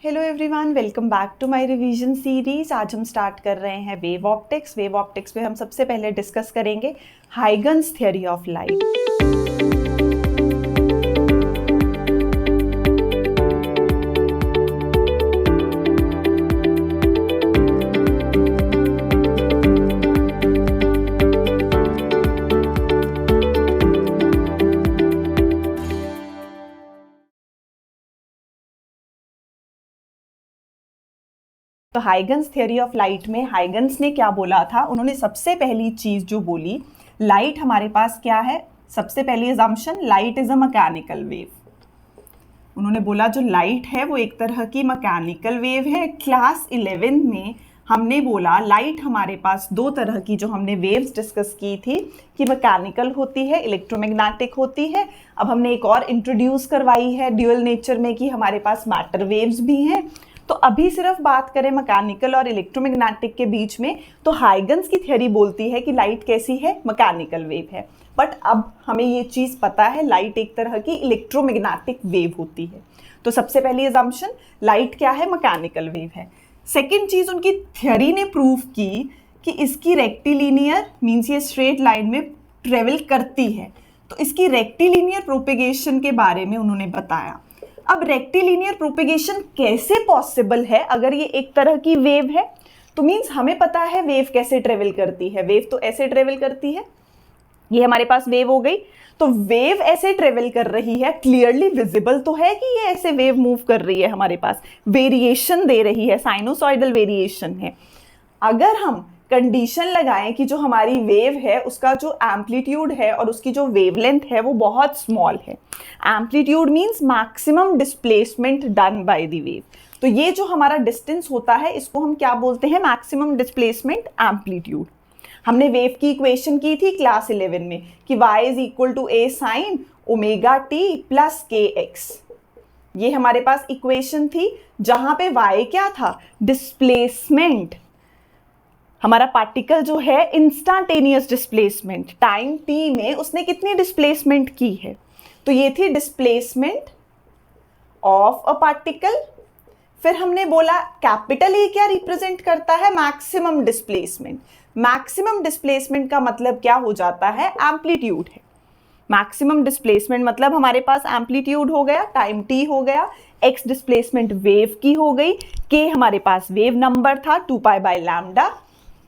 Hello everyone, welcome back to my revision series. आज हम start कर रहे हैं वेव ऑप्टिक्स। वेव ऑप्टिक्स में हम सबसे पहले डिस्कस करेंगे हाइगन्स थ्योरी ऑफ लाइट। तो हाइगन्स थ्योरी ऑफ लाइट में हाइगन्स ने क्या बोला था? उन्होंने सबसे पहली चीज जो बोली, लाइट हमारे पास क्या है? सबसे पहली assumption, light is a mechanical wave. उन्होंने बोला जो लाइट है वो एक तरह की मैकेनिकल वेव है। क्लास 11 में हमने बोला लाइट हमारे पास दो तरह की, जो हमने वेव्स डिस्कस की थी, कि मैकेनिकल होती है, इलेक्ट्रोमैग्नेटिक होती है। अब हमने एक और इंट्रोड्यूस करवाई है ड्यूअल नेचर में कि हमारे पास मैटर वेव्स भी हैं। तो अभी सिर्फ बात करें मैकेनिकल और इलेक्ट्रोमैग्नेटिक के बीच में, तो हाइगन्स की थ्योरी बोलती है कि लाइट कैसी है? मैकेनिकल वेव है। बट अब हमें ये चीज़ पता है, लाइट एक तरह की इलेक्ट्रोमैग्नेटिक वेव होती है। तो सबसे पहली अजम्पशन, लाइट क्या है? मैकेनिकल वेव है। सेकेंड चीज़ उनकी थ्योरी ने प्रूव की कि इसकी रेक्टिलिनियर मीन्स ये स्ट्रेट लाइन में ट्रेवल करती है। तो इसकी रेक्टिलिनियर प्रोपेगेशन के बारे में उन्होंने बताया। अब रेक्टिलिनियर प्रोपेगेशन कैसे पॉसिबल है अगर ये एक तरह की वेव है? तो मीन्स हमें पता है वेव कैसे ट्रेवल करती है। वेव तो ऐसे ट्रेवल करती है, ये हमारे पास वेव हो गई। तो वेव ऐसे ट्रेवल कर रही है, क्लियरली विजिबल तो है कि ये ऐसे वेव मूव कर रही है, हमारे पास वेरिएशन दे रही है, साइनोसॉइडल वेरिएशन है। अगर हम कंडीशन लगाएं कि जो हमारी वेव है उसका जो एम्पलीट्यूड है और उसकी जो वेवलेंथ है वो बहुत स्मॉल है। Amplitude means maximum displacement done by the wave. तो ये जो हमारा डिस्टेंस होता है इसको हम क्या बोलते हैं? Maximum displacement amplitude. हमने वेव की इक्वेशन की थी क्लास 11 में कि y is equal to a sine omega t plus kx। ये हमारे पास इक्वेशन थी जहां पे y क्या था? डिस्प्लेसमेंट। हमारा पार्टिकल जो है इंस्टेंटेनियस डिस्प्लेसमेंट, टाइम t में उसने कितनी डिस्प्लेसमेंट की है? तो ये थी डिस्प्लेसमेंट ऑफ अ पार्टिकल। फिर हमने बोला कैपिटल E क्या रिप्रेजेंट करता है? Maximum displacement. मैक्सिमम डिस्प्लेसमेंट का मतलब क्या हो जाता है? एम्पलीट्यूड है। मैक्सिमम डिस्प्लेसमेंट मतलब हमारे पास एम्पलीट्यूड हो गया, टाइम t हो गया, x डिस्प्लेसमेंट वेव की हो गई, k हमारे पास वेव नंबर था 2 पाई बाय लैम्डा।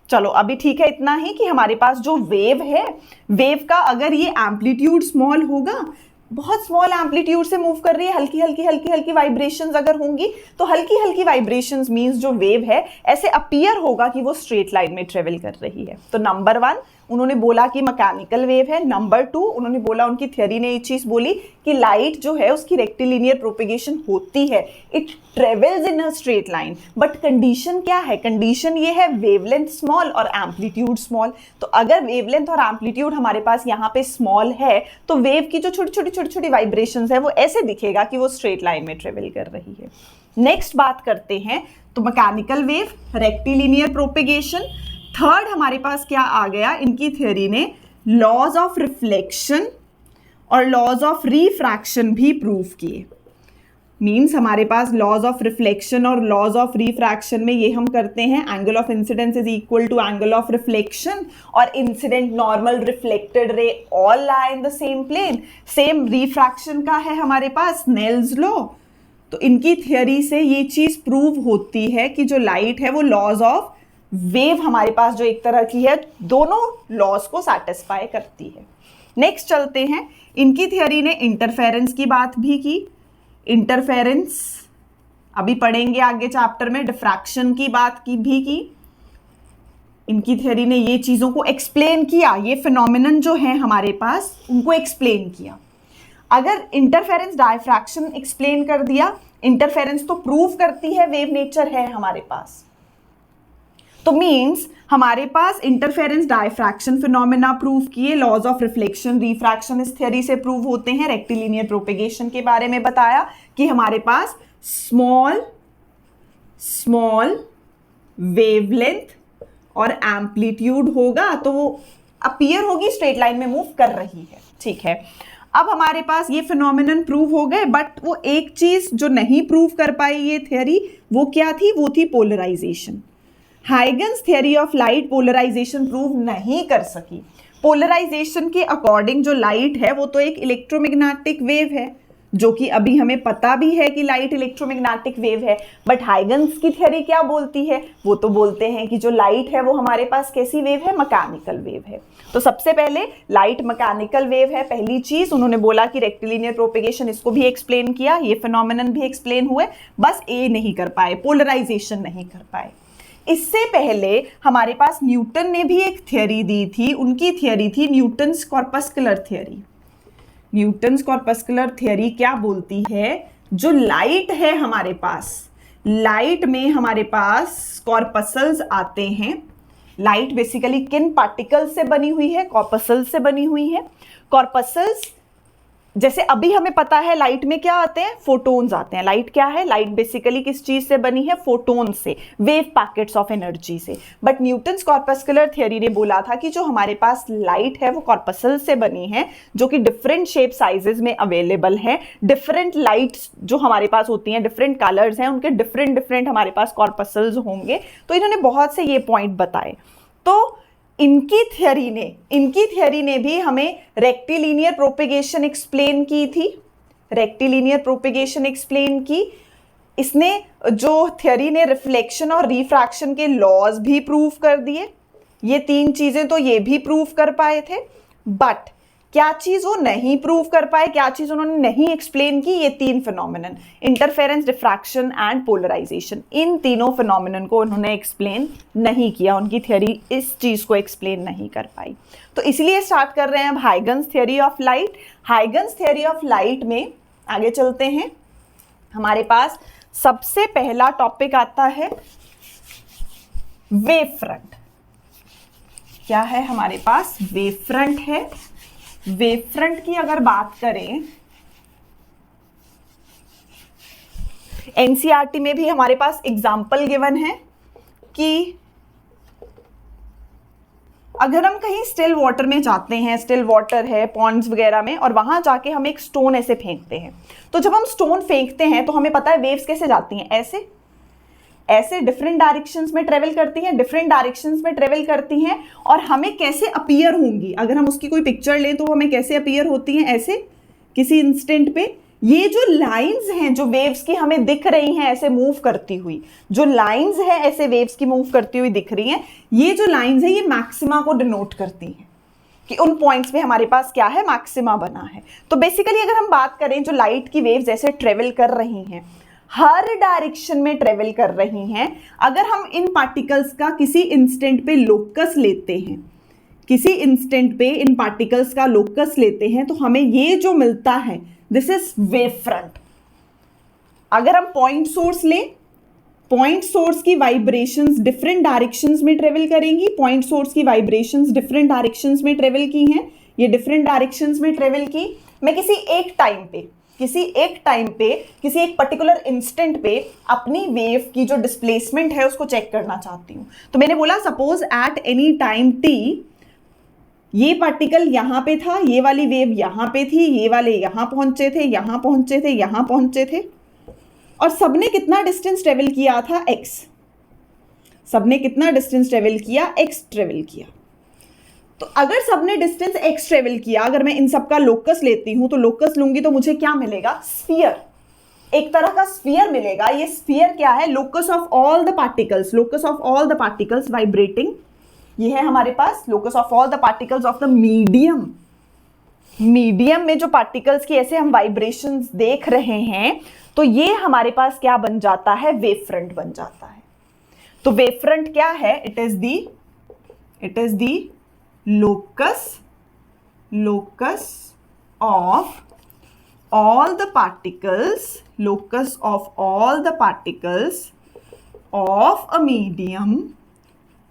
चलो अभी ठीक है इतना ही कि हमारे पास जो वेव है, वेव का अगर ये एम्पलीट्यूड स्मॉल होगा, बहुत स्मॉल एम्पलीट्यूड से मूव कर रही है, हल्की हल्की वाइब्रेशंस अगर होंगी, तो हल्की हल्की वाइब्रेशंस मींस जो वेव है ऐसे अपीयर होगा कि वो स्ट्रेट लाइन में ट्रेवल कर रही है। तो नंबर 1 उन्होंने बोला कि मैकेनिकल वेव है। नंबर 2 उन्होंने बोला, उनकी थ्योरी ने ये चीज बोली कि लाइट जो है उसकी रेक्टिलिनियर प्रोपेगेशन होती है, it travels in a straight line. But condition क्या है? कंडीशन ये है वेवलेंथ स्मॉल और एम्पलीट्यूड स्मॉल। तो अगर वेवलेंथ और एम्पलीट्यूड हमारे पास यहाँ पे स्मॉल है तो वेव की जो छोटी छोटी वाइब्रेशंस है वो ऐसे दिखेगा कि वो स्ट्रेट लाइन में ट्रेवल कर रही है। नेक्स्ट बात करते हैं, तो mechanical wave, rectilinear propagation. Third हमारे पास क्या आ गया? इनकी थ्योरी ने लॉज ऑफ रिफ्लेक्शन और लॉज ऑफ रिफ्रैक्शन भी प्रूव किए। मीन्स हमारे पास लॉज ऑफ रिफ्लेक्शन और लॉज ऑफ रिफ्रैक्शन में ये हम करते हैं, angle of incidence is equal to angle of reflection, और incident, normal, reflected ray all lie in the same plane. Same refraction का है हमारे पास स्नेल्स लॉ। तो इनकी थ्योरी से ये चीज प्रूव होती है कि जो लाइट है वो लॉज ऑफ वेव हमारे पास जो एक तरह की है, दोनों लॉज को सैटिस्फाई करती है। नेक्स्ट चलते हैं, इनकी थ्योरी ने इंटरफेरेंस की बात भी की। इंटरफेरेंस अभी पढ़ेंगे आगे चैप्टर में। डिफ्रैक्शन की बात की भी की। इनकी थ्योरी ने ये चीजों को एक्सप्लेन किया, ये फिनोमिनन जो है हमारे पास उनको एक्सप्लेन किया। अगर इंटरफेरेंस डायफ्रैक्शन एक्सप्लेन कर दिया, इंटरफेरेंस तो प्रूव करती है वेव नेचर है हमारे पास, तो मीन्स हमारे पास इंटरफेरेंस डायफ्रैक्शन फिनोमेना प्रूव किए। लॉज ऑफ रिफ्लेक्शन, रिफ्रैक्शन इस थ्योरी से प्रूव होते हैं। रेक्टिलिनियर प्रोपेगेशन के बारे में बताया कि हमारे पास स्मॉल वेवलेंथ और एम्पलीट्यूड होगा तो वो अपीयर होगी, स्ट्रेट लाइन में मूव कर रही है। ठीक है, अब हमारे पास ये फिनोमिनन प्रूव हो गए, बट वो एक चीज जो नहीं प्रूव कर पाई ये थ्योरी, वो क्या थी? वो थी polarisation. Huygens theory of light polarisation prove नहीं कर सकी। पोलराइजेशन के अकॉर्डिंग जो लाइट है वो तो एक इलेक्ट्रोमैग्नेटिक वेव है, जो कि अभी हमें पता भी है कि लाइट इलेक्ट्रोमैग्नेटिक वेव है, बट हाइगन्स की थ्योरी क्या बोलती है? वो तो बोलते हैं कि जो लाइट है वो हमारे पास कैसी वेव है? मैकेनिकल वेव है। तो सबसे पहले लाइट मैकेनिकल वेव है, पहली चीज। उन्होंने बोला कि रेक्टिलिनियर प्रोपेगेशन, इसको भी एक्सप्लेन किया, ये फिनोमिनन भी एक्सप्लेन हुए, बस ए नहीं कर पाए, पोलराइजेशन नहीं कर पाए। इससे पहले हमारे पास न्यूटन ने भी एक थ्योरी दी थी, उनकी थ्योरी थी Newton's corpuscular theory. Newton's corpuscular theory क्या बोलती है? जो लाइट है हमारे पास, लाइट में हमारे पास कॉर्पसल्स आते हैं। लाइट बेसिकली किन पार्टिकल्स से बनी हुई है? कॉर्पसल्स से बनी हुई है। कॉर्पसल्स, जैसे अभी हमें पता है लाइट में क्या आते हैं? फोटोन्स आते हैं। लाइट क्या है? लाइट बेसिकली किस चीज से बनी है? फोटोन से, वेव पैकेट्स ऑफ एनर्जी से। बट न्यूटन्स कॉर्पस्कुलर थ्योरी ने बोला था कि जो हमारे पास लाइट है वो कॉर्पसल से बनी है, जो कि डिफरेंट शेप साइजेस में अवेलेबल है। डिफरेंट लाइट्स जो हमारे पास होती हैं, डिफरेंट कलर्स हैं, उनके डिफरेंट डिफरेंट हमारे पास कॉर्पसल्स होंगे। तो इन्होंने बहुत से ये पॉइंट बताए। तो इनकी थ्योरी ने भी हमें रेक्टिलिनियर प्रोपेगेशन एक्सप्लेन की थी। रेक्टिलिनियर प्रोपेगेशन एक्सप्लेन की इसने, जो थ्योरी ने रिफ्लेक्शन और रिफ्रैक्शन के लॉज भी प्रूव कर दिए। ये तीन चीजें तो ये भी प्रूव कर पाए थे, बट क्या चीज वो नहीं प्रूव कर पाए, क्या चीज उन्होंने नहीं एक्सप्लेन की? ये तीन phenomenon, interference, diffraction and polarisation, इन तीनों फिनोमिनन को उन्होंने एक्सप्लेन नहीं किया। उनकी थ्योरी इस चीज को एक्सप्लेन नहीं कर पाई। तो इसलिए स्टार्ट कर रहे हैं अब Huygens theory of light. Huygens theory of light में आगे चलते हैं। हमारे पास सबसे पहला टॉपिक आता है वेव फ्रंट। क्या है हमारे पास? वेव फ्रंट है। वेव फ्रंट की अगर बात करें, एनसीईआरटी में भी हमारे पास एग्जाम्पल गिवन है कि अगर हम कहीं स्टिल वाटर में जाते हैं, स्टिल वाटर है पॉन्ड्स वगैरह में, और वहां जाके हम एक स्टोन ऐसे फेंकते हैं, तो जब हम स्टोन फेंकते हैं तो हमें पता है वेव्स कैसे जाती हैं? ऐसे ऐसे डिफरेंट डायरेक्शंस में ट्रेवल करती हैं, डिफरेंट डायरेक्शंस में ट्रेवल करती हैं, और हमें कैसे अपीयर होंगी? अगर हम उसकी कोई पिक्चर लें तो हमें कैसे अपीयर होती हैं? ऐसे किसी इंस्टेंट पे। ये जो लाइंस हैं जो वेव्स की हमें दिख रही हैं ऐसे मूव करती हुई, जो लाइंस है ऐसे वेव्स की मूव करती हुई दिख रही हैं, ये जो लाइंस है ये मैक्सिमा को डिनोट करती हैं कि उन पॉइंट्स पे हमारे पास क्या है? मैक्सिमा बना है। तो बेसिकली अगर हम बात करें, जो लाइट की वेव्स ऐसे ट्रेवल कर रही हैं, हर डायरेक्शन में ट्रेवल कर रही हैं, अगर हम इन पार्टिकल्स का किसी इंस्टेंट पे लोकस लेते हैं, किसी इंस्टेंट पे इन पार्टिकल्स का लोकस लेते हैं, तो हमें ये जो मिलता है, दिस इज वेव फ्रंट। अगर हम पॉइंट सोर्स लें, पॉइंट सोर्स की वाइब्रेशंस डिफरेंट डायरेक्शंस में ट्रेवल करेंगी। पॉइंट सोर्स की वाइब्रेशंस डिफरेंट डायरेक्शंस में ट्रेवल की हैं, ये डिफरेंट डायरेक्शंस में ट्रेवल की। मैं किसी एक टाइम पे, किसी एक पर्टिकुलर इंस्टेंट पे अपनी वेव की जो डिस्प्लेसमेंट है उसको चेक करना चाहती हूँ। तो मैंने बोला suppose at any time T ये पार्टिकल यहाँ पे था, ये वाली वेव यहाँ पे थी, ये वाले यहाँ पहुंचे थे, यहाँ पहुंचे थे, यहाँ पहुंचे थे, और सबने कितना डिस्टेंस ट्रेवल किया था? x। सबने कितना डिस्टेंस ट्रेवल किया? x ट्रेवल किया। तो अगर सबने डिस्टेंस x ट्रेवल किया, अगर मैं इन सबका लोकस लेती हूं, तो लोकस लूंगी तो मुझे क्या मिलेगा? स्फीयर, एक तरह का स्फीयर मिलेगा। ये स्फीयर क्या है? Locus of all the particles, locus of all the particles vibrating. ये है हमारे पास locus of all the particles of the medium. Medium में जो पार्टिकल्स की ऐसे हम वाइब्रेशंस देख रहे हैं, तो ये हमारे पास क्या बन जाता है? वेव फ्रंट बन जाता है। तो वेव फ्रंट क्या है? It is the locus of all the particles, locus of all the particles of a medium,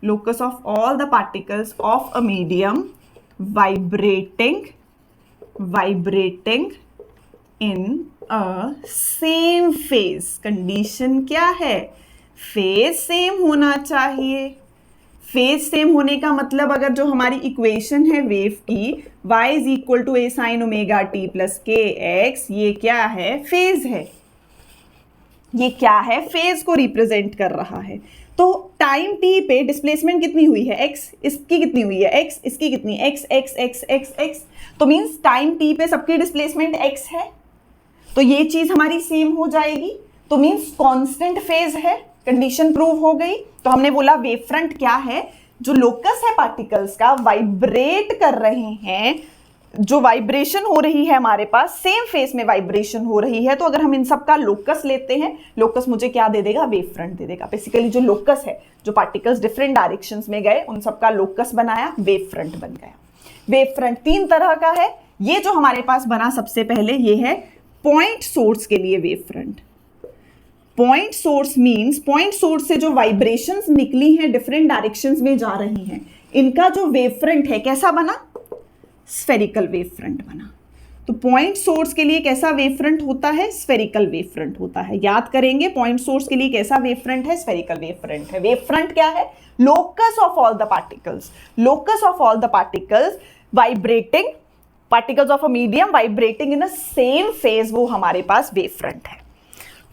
locus of all the particles of a medium vibrating in a same phase। Condition क्या है? Phase same होना चाहिए, phase same होने का मतलब अगर जो हमारी इक्वेशन है वेव की y is equal to a sin omega t plus K X, ये क्या है? फेज है। ये क्या है? फेज को रिप्रेजेंट कर रहा है। तो टाइम t पे डिस्प्लेसमेंट कितनी हुई है? x, इसकी कितनी हुई है? x, इसकी कितनी? x x x x x। तो मीन्स टाइम t पे सबकी डिस्प्लेसमेंट x है, तो ये चीज हमारी सेम हो जाएगी। तो मीन्स कांस्टेंट फेज है, कंडीशन प्रूव हो गई। तो हमने बोला वेव फ्रंट क्या है? जो लोकस है पार्टिकल्स का, वाइब्रेट कर रहे हैं, जो वाइब्रेशन हो रही है हमारे पास सेम फेस में वाइब्रेशन हो रही है। तो अगर हम इन सब का लोकस लेते हैं, लोकस मुझे क्या दे देगा? वेव फ्रंट दे देगा। बेसिकली जो लोकस है, जो पार्टिकल्स डिफरेंट डायरेक्शंस में गए, उन सब का लोकस बनाया, वेव फ्रंट बन गया। वेव फ्रंट 3 तरह का है। ये जो हमारे पास बना सबसे पहले, ये है पॉइंट सोर्स के लिए wave front. Point source means point source से जो वाइब्रेशंस निकली हैं डिफरेंट डायरेक्शंस में जा रही हैं, इनका जो वेव फ्रंट है कैसा बना? स्फेरिकल वेव फ्रंट बना। तो पॉइंट सोर्स के लिए कैसा वेव फ्रंट होता है? स्फेरिकल वेव फ्रंट होता है। याद करेंगे, पॉइंट सोर्स के लिए कैसा वेव फ्रंट है? स्फेरिकल वेव फ्रंट है। वेव फ्रंट क्या है? Locus of all the particles, locus of all the particles vibrating, particles of a medium vibrating in a same phase, वो हमारे पास वेव फ्रंट है।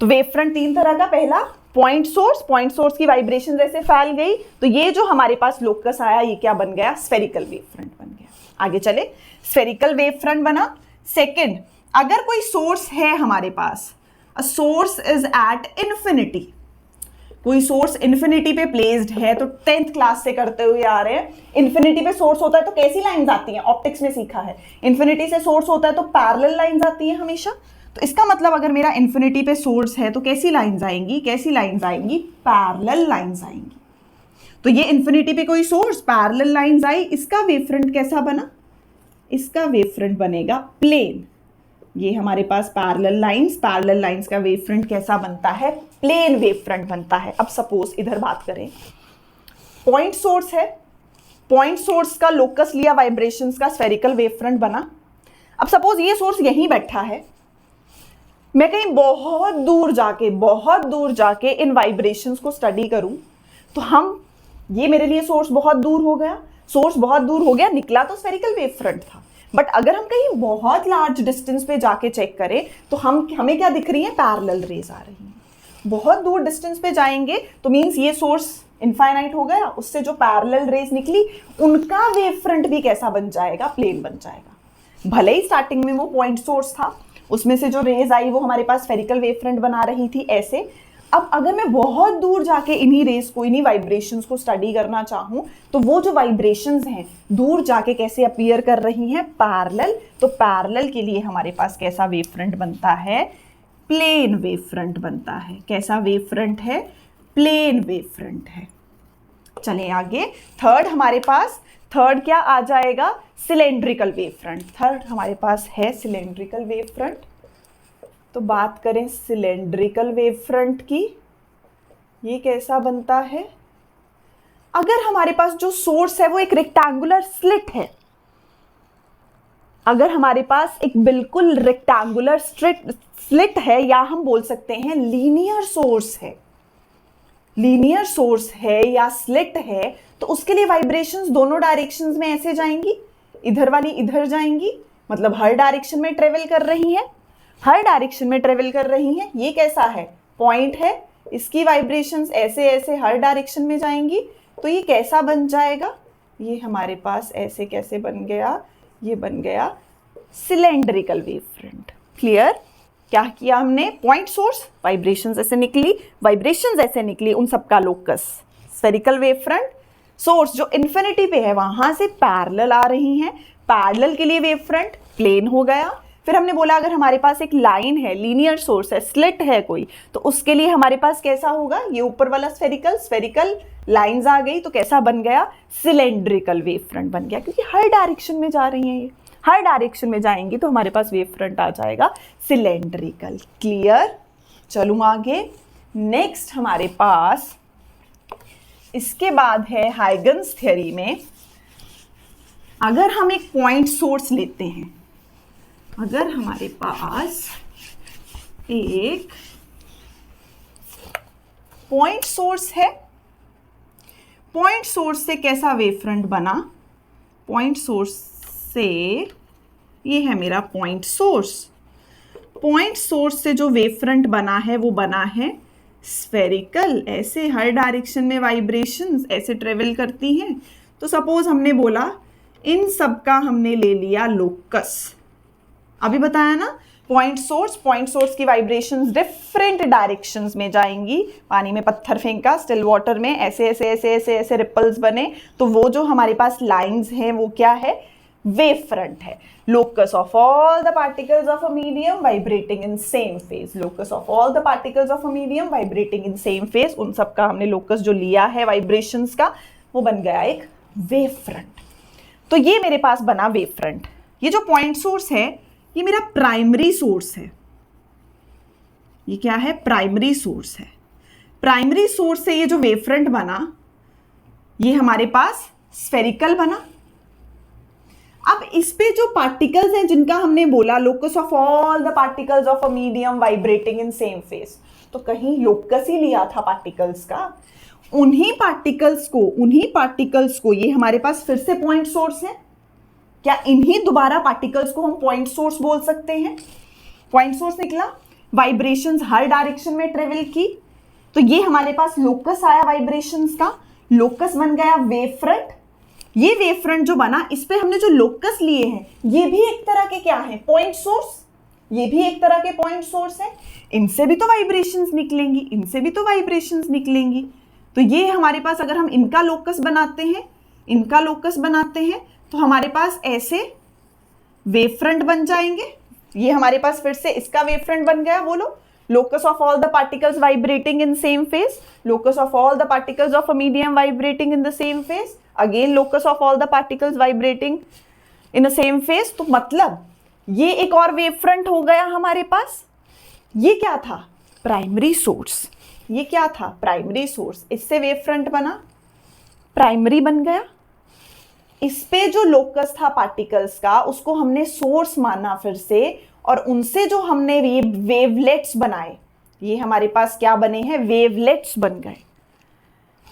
तो वेव फ्रंट 3 तरह का। पहला पॉइंट सोर्स की वाइब्रेशन जैसे फैल गई, तो ये जो हमारे पास लोकस आया, ये क्या बन गया? स्फेरिकल वेव फ्रंट बन गया। आगे चले, स्फेरिकल वेव फ्रंट बना। सेकंड, अगर कोई सोर्स है हमारे पास, a source is at infinity, कोई सोर्स इन्फिनिटी पे प्लेस्ड है, तो 10th क्लास से करते हुए आ रहे हैं, इन्फिनिटी पे सोर्स होता है तो कैसी लाइंस आती हैं? ऑप्टिक्स में सीखा है, इन्फिनिटी से सोर्स होता है तो पैरेलल लाइंस आती हैं हमेशा। तो इसका मतलब अगर मेरा इन्फिनिटी पे सोर्स है तो कैसी लाइंस आएंगी? कैसी लाइंस आएंगी? पैरेलल लाइंस आएंगी। तो ये इन्फिनिटी पे कोई सोर्स, पैरेलल लाइंस आई, इसका वेव फ्रंट कैसा बना? इसका वेव फ्रंट बनेगा प्लेन। ये हमारे पास पैरेलल लाइंस का वेव फ्रंट कैसा बनता है? प्लेन वेव फ्रंट बनता है। अब सपोज इधर बात करें, पॉइंट सोर्स है, पॉइंट सोर्स का लोकस लिया वाइब्रेशंस का, स्फेरिकल वेव फ्रंट बना। अब सपोज ये सोर्स यहीं बैठा है, मैं कहीं बहुत दूर जाके इन वाइब्रेशंस को स्टडी करूं, तो ये मेरे लिए सोर्स बहुत दूर हो गया, निकला तो स्फेरिकल वेव फ्रंट था। बट अगर हम कहीं बहुत लार्ज डिस्टेंस पे जाके चेक करें, तो हमें क्या दिख रही है? पैरेलल रेज आ रही हैं। बहुत दूर डिस्टेंस पे जाएंगे तो मीन्स ये सोर्स इनफाइनाइट हो गया, उससे जो पैरेलल रेज निकली, उनका वेव फ्रंट भी कैसा बन जाएगा? प्लेन बन जाएगा। भले ही स्टार्टिंग में वो पॉइंट सोर्स था, उसमें से जो रेज आई वो हमारे पास स्फेरिकल वेव फ्रंट बना रही थी ऐसे। अब अगर मैं बहुत दूर जाके इन्हीं रेज को, इन्हीं वाइब्रेशंस को स्टडी करना चाहूं, तो वो जो वाइब्रेशंस हैं दूर जाके कैसे अपीयर कर रही हैं? पैरेलल। तो पैरेलल के लिए हमारे पास कैसा वेव फ्रंट बनता है? प्लेन वेव फ्रंट बनता है। कैसा वेव फ्रंट है? प्लेन वेव फ्रंट है। चलें आगे, थर्ड क्या आ जाएगा? Cylindrical wave front. थर्ड हमारे पास है सिलेंड्रिकल वेव फ्रंट। तो बात करें सिलेंड्रिकल वेव फ्रंट की, ये कैसा बनता है? अगर हमारे पास जो सोर्स है वो एक रेक्टेंगुलर स्लिट है, अगर हमारे पास एक बिल्कुल रेक्टेंगुलर स्लिट है, या हम बोल सकते हैं लीनियर सोर्स है या स्लिट है, तो उसके लिए वाइब्रेशंस दोनों डायरेक्शंस में ऐसे जाएंगी, इधर वाली इधर जाएंगी, मतलब हर डायरेक्शन में ट्रेवल कर रही हैं। ये कैसा है? पॉइंट है, इसकी वाइब्रेशंस ऐसे ऐसे हर डायरेक्शन में जाएंगी, तो ये कैसा बन जाएगा? ये हमारे पास ऐसे कैसे बन गया? ये बन गया सिलेंड्रिकल वेव फ्रंट। क्लियर? क्या किया हमने? पॉइंट सोर्स, वाइब्रेशंस ऐसे निकली, उन सबका locus spherical wave front. Source जो इन्फिनिटी पे है वहां से पैरेलल आ रही हैं, पैरेलल के लिए वेव फ्रंट प्लेन हो गया। फिर हमने बोला अगर हमारे पास एक लाइन है, लीनियर सोर्स है, स्लिट है कोई, तो उसके लिए हमारे पास कैसा होगा? ये ऊपर वाला स्फेरिकल लाइंस आ गई, तो कैसा बन गया? सिलेंड्रिकल वेव फ्रंट बन गया, क्योंकि हर डायरेक्शन में जा रही हैं, ये हर डायरेक्शन में जाएंगी, तो हमारे पास वेव फ्रंट आ जाएगा सिलेंड्रिकल। क्लियर? चलूं आगे। नेक्स्ट हमारे पास इसके बाद है हाइगन्स थ्योरी में, अगर हम एक पॉइंट सोर्स लेते हैं, अगर हमारे पास एक पॉइंट सोर्स है, पॉइंट सोर्स से कैसा वेव फ्रंट बना, पॉइंट सोर्स से, ये है मेरा पॉइंट सोर्स, पॉइंट सोर्स से जो वेव फ्रंट बना है वो बना है स्फेरिकल, ऐसे हर डायरेक्शन में वाइब्रेशंस ऐसे ट्रेवल करती हैं। तो सपोज हमने बोला इन सब का हमने ले लिया लोकस, अभी बताया ना, पॉइंट सोर्स की वाइब्रेशंस डिफरेंट डायरेक्शंस में जाएंगी, पानी में पत्थर फेंका, स्टिल वाटर में ऐसे ऐसे ऐसे ऐसे ऐसे रिपल्स बने, तो वो जो हमारे पास लाइंस हैं वो क्या है, वेव फ्रंट है। Locus of all the particles of a medium vibrating in same phase, locus of all the particles of a medium vibrating in same phase, उन सब का हमने लोकस जो लिया है वाइब्रेशंस का, वो बन गया एक वेव फ्रंट। तो ये मेरे पास बना वेव फ्रंट। ये जो पॉइंट सोर्स है ये मेरा प्राइमरी सोर्स है, ये क्या है, प्राइमरी सोर्स है। प्राइमरी सोर्स से ये जो वेव फ्रंट बना ये हमारे पास स्फेरिकल बना। अब इस पे जो पार्टिकल्स हैं जिनका हमने बोला locus of all the particles of a medium vibrating in same phase, तो कहीं लोकस ही लिया था पार्टिकल्स का, उन्हीं पार्टिकल्स को ये हमारे पास फिर से पॉइंट सोर्स है, क्या इन्हीं दोबारा पार्टिकल्स को हम पॉइंट सोर्स बोल सकते हैं। पॉइंट सोर्स निकला, वाइब्रेशंस हर डायरेक्शन में ट्रेवल की, तो ये हमारे पास लोकस आया वाइब्रेशंस का, लोकस बन गया वेव फ्रंट। ये वेव फ्रंट जो बना इस पे हमने जो लोकस लिए हैं ये भी एक तरह के क्या है, पॉइंट सोर्स, ये भी एक तरह के पॉइंट सोर्स है, इनसे भी तो वाइब्रेशंस निकलेंगी, इनसे भी तो वाइब्रेशंस निकलेंगी। तो ये हमारे पास अगर हम इनका लोकस बनाते हैं तो हमारे पास ऐसे वेव फ्रंट बन जाएंगे। ये हमारे पास फिर से इसका वेव फ्रंट बन गया, बोलो locus of all the particles vibrating in same phase, locus of all the particles of a medium vibrating in the same phase, again locus of all the particles vibrating in the same phase। तो मतलब ये एक और wave front हो गया हमारे पास। ये क्या था, प्राइमरी सोर्स, ये क्या था, प्राइमरी सोर्स, इससे वेव फ्रंट बना, प्राइमरी बन गया। इस पे जो लोकस था पार्टिकल्स का उसको हमने सोर्स माना फिर से, और उनसे जो हमने वेवलेट्स बनाए, ये हमारे पास क्या बने हैं, वेवलेट्स बन गए।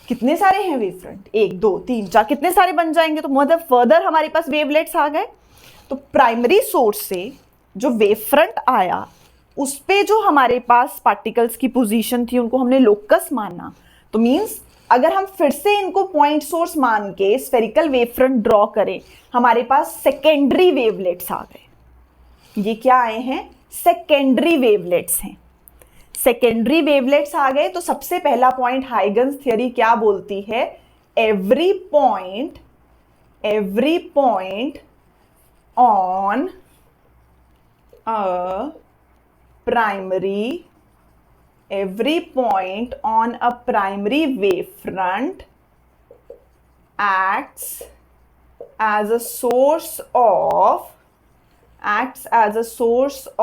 कितने सारे हैं वेव फ्रंट, 1 2 3 4, कितने सारे बन जाएंगे, तो मतलब फर्दर हमारे पास वेवलेट्स आ गए। तो प्राइमरी सोर्स से जो वेव फ्रंट आया उस पे जो हमारे पास पार्टिकल्स की पोजीशन थी उनको हमने लोकस माना। तो मींस अगर हम फिर से इनको पॉइंट सोर्स मान के स्फेरिकल वेव फ्रंट ड्रॉ करें, हमारे पास सेकेंडरी वेवलेट्स आ गए। ये क्या आए हैं, सेकेंडरी वेवलेट्स हैं। सेकेंडरी वेवलेट्स आ गए तो सबसे पहला पॉइंट हाइगन्स थ्योरी क्या बोलती है, every point on a primary, every point on a primary wavefront acts as a source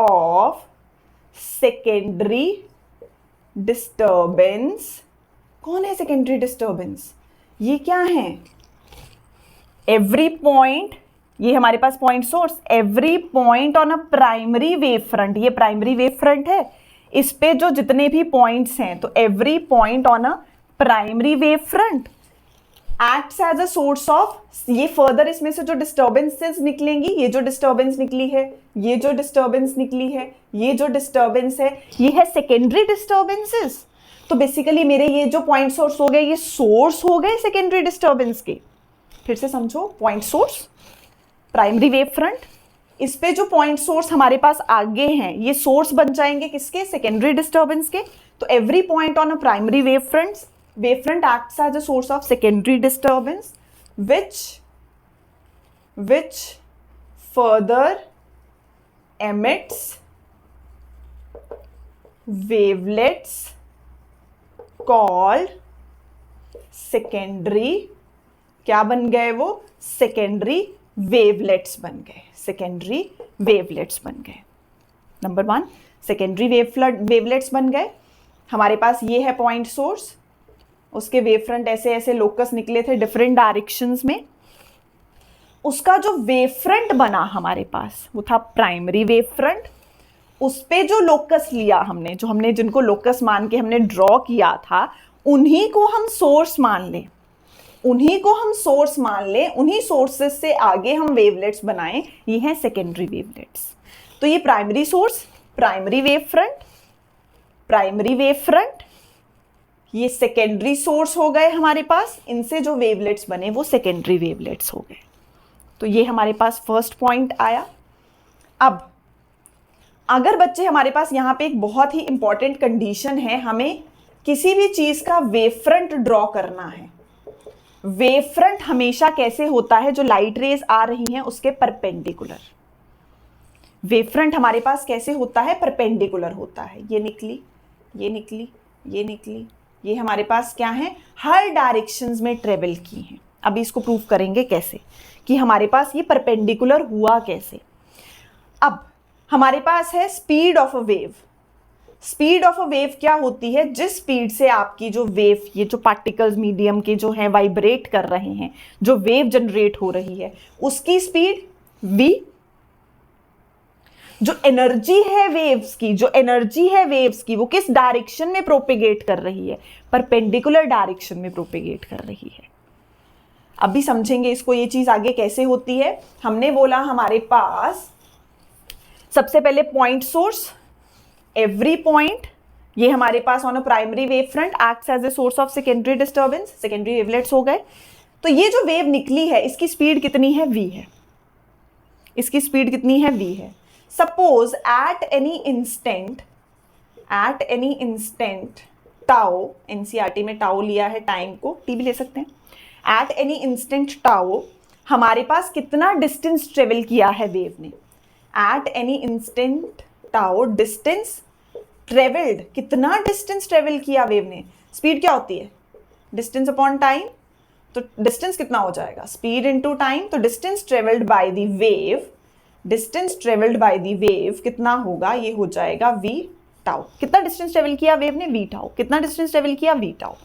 of secondary disturbance। कौन है secondary disturbance, ये क्या है, every point, ये हमारे पास point source, every point on a primary wavefront, ये प्राइमरी वेव फ्रंट है, इस पे जो जितने भी पॉइंट्स हैं, तो every point on a primary wave front acts as a source of, ये फर्दर इसमें से जो डिस्टर्बेंसेस निकलेंगी, ये जो डिस्टर्बेंस निकली है, ये जो डिस्टर्बेंस निकली है, ये जो डिस्टर्बेंस है, ये है सेकेंडरी डिस्टर्बेंसेस। तो बेसिकली मेरे ये जो पॉइंट सोर्स हो गए ये सोर्स हो गए सेकेंडरी डिस्टर्बेंस के। फिर से समझो, point source, primary wave front, इस पे जो पॉइंट सोर्स हमारे पास आगे हैं ये सोर्स बन जाएंगे किसके, सेकेंडरी डिस्टर्बेंस के। तो every point on a primary wave front acts as a source of secondary disturbance which further emits wavelets called secondary, क्या बन गए वो, सेकेंडरी वेवलेट्स बन गए, सेकेंडरी वेवलेट्स बन गए। नंबर 1 सेकेंडरी वेवलेट्स बन गए। हमारे पास ये है पॉइंट सोर्स, उसके वेव फ्रंट ऐसे ऐसे लोकस निकले थे डिफरेंट डायरेक्शंस में, उसका जो वेव फ्रंट बना हमारे पास वो था प्राइमरी वेव फ्रंट। उस पे जो लोकस लिया हमने, जो हमने जिनको लोकस मान के हमने ड्रॉ किया था, उन्हीं को हम सोर्स मान लें। उन्हीं को हम सोर्स मान लें, उन्हीं सोर्सेस से आगे हम वेवलेट्स बनाएं, ये हैं सेकेंडरी वेवलेट्स। तो ये primary source, primary wave front, primary wave front, ये सेकेंडरी सोर्स हो गए हमारे पास, इनसे जो वेवलेट्स बने वो सेकेंडरी वेवलेट्स हो गए। तो ये हमारे पास फर्स्ट पॉइंट आया। अब अगर बच्चे हमारे पास यहाँ पे एक बहुत ही इंपॉर्टेंट कंडीशन है, हमें किसी भी चीज का वेव फ्रंट ड्रॉ करना है। वेव फ्रंट हमेशा कैसे होता है, जो लाइट रेज आ रही हैं उसके परपेंडिकुलर। वेव फ्रंट हमारे पास कैसे होता है, परपेंडिकुलर होता है। ये निकली, ये निकली, ये निकली, ये हमारे पास क्या है, हर डायरेक्शंस में ट्रेवल की हैं। अभी इसको प्रूव करेंगे कैसे कि हमारे पास ये परपेंडिकुलर हुआ कैसे। अब हमारे पास है speed of a wave. Speed of a wave क्या होती है, जिस स्पीड से आपकी जो वेव, ये जो पार्टिकल्स मीडियम के जो हैं वाइब्रेट कर रहे हैं, जो वेव जनरेट हो रही है, उसकी स्पीड v। जो एनर्जी है वेव्स की, जो एनर्जी है वेव्स की, वो किस डायरेक्शन में प्रोपेगेट कर रही है, परपेंडिकुलर डायरेक्शन में प्रोपेगेट कर रही है। अभी समझेंगे इसको, ये चीज आगे कैसे होती है। हमने बोला हमारे पास सबसे पहले पॉइंट सोर्स, एवरी पॉइंट, ये हमारे पास on a primary wave front acts as a source of secondary disturbance, secondary wavelets हो गए। तो ये जो वेव निकली है इसकी स्पीड कितनी है, v है। इसकी स्पीड कितनी है, v है। Suppose at any instant tau, NCERT में टाउ लिया है टाइम को, टी भी ले सकते हैं। एट एनी इंस्टेंट टाउ हमारे पास कितना डिस्टेंस ट्रेवल किया है वेव ने। At any instant tau distance travelled, कितना डिस्टेंस ट्रेवल किया वेव ने। स्पीड क्या होती है, डिस्टेंस अपॉन टाइम। तो डिस्टेंस कितना हो जाएगा, स्पीड इनटू टाइम। तो distance travelled by the wave, distance travelled by the wave कितना होगा, ये हो जाएगा v टाउ। कितना डिस्टेंस ट्रेवल किया वेव ने, v टाउ। कितना डिस्टेंस ट्रेवल किया, v टाउ।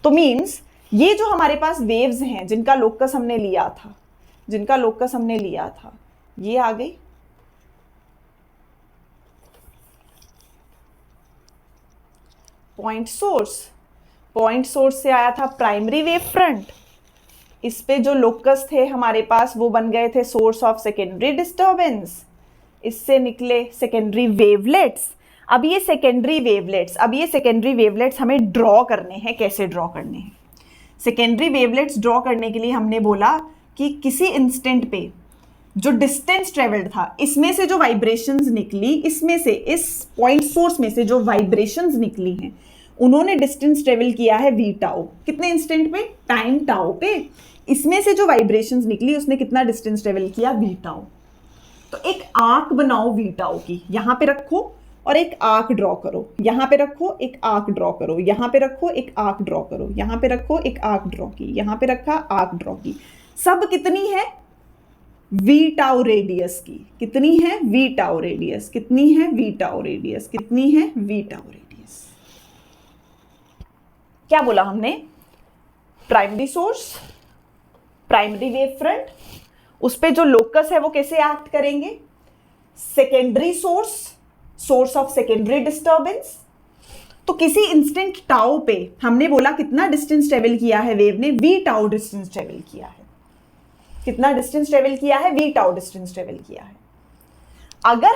तो मींस ये जो हमारे पास वेव्स हैं जिनका लोकस हमने लिया था, जिनका लोकस हमने लिया था, ये आ गई। पॉइंट सोर्स, पॉइंट सोर्स से आया था प्राइमरी वेव फ्रंट, इस पे जो लोकस थे हमारे पास वो बन गए थे सोर्स ऑफ सेकेंडरी डिस्टर्बेंस, इससे निकले सेकेंडरी वेवलेट्स। अब ये सेकेंडरी वेवलेट्स हमें ड्रॉ करने हैं। कैसे ड्रॉ करने हैं, सेकेंडरी वेवलेट्स ड्रॉ करने के लिए हमने बोला कि किसी इंस्टेंट पे जो डिस्टेंस ट्रेवल्ड था, इसमें से जो वाइब्रेशंस निकली, इसमें से, इस पॉइंट सोर्स में से जो वाइब्रेशंस निकली हैं, उन्होंने डिस्टेंस ट्रेवल किया है v टाउ। कितने इंस्टेंट पे, टाइम टाउ पे। इसमें से जो वाइब्रेशंस निकली उसने कितना डिस्टेंस ट्रेवल किया, v टाउ। तो एक आर्क बनाओ v टाउ की, यहां पे रखो और एक आर्क ड्रॉ करो, यहां पे रखो, एक आर्क ड्रॉ करो, यहां पे रखो, एक आर्क ड्रॉ करो, यहां पे रखो, एक आर्क ड्रॉ की, यहां पे रखा, आर्क ड्रॉ की। सब कितनी है, v टाउ रेडियस की। कितनी है, v टाउ रेडियस। कितनी है, v टाउ रेडियस। कितनी है, v टाउ रेडियस। क्या बोला हमने, primary source, primary wave front, उस पे जो लोकस है वो कैसे एक्ट करेंगे, secondary source, source of secondary disturbance. तो किसी इंस्टेंट टाउ पे हमने बोला कितना डिस्टेंस ट्रेवल किया है वेव ने, v टाउ डिस्टेंस ट्रेवल किया है। कितना डिस्टेंस ट्रेवल किया है, v टाउ डिस्टेंस ट्रेवल किया है। अगर